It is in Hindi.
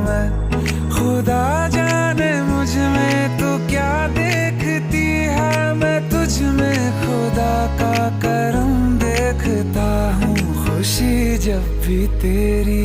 मैं खुदा जाने मुझ में तो क्या देखती है, मैं तुझ में खुदा का करम देखता हूँ, खुशी जब भी तेरी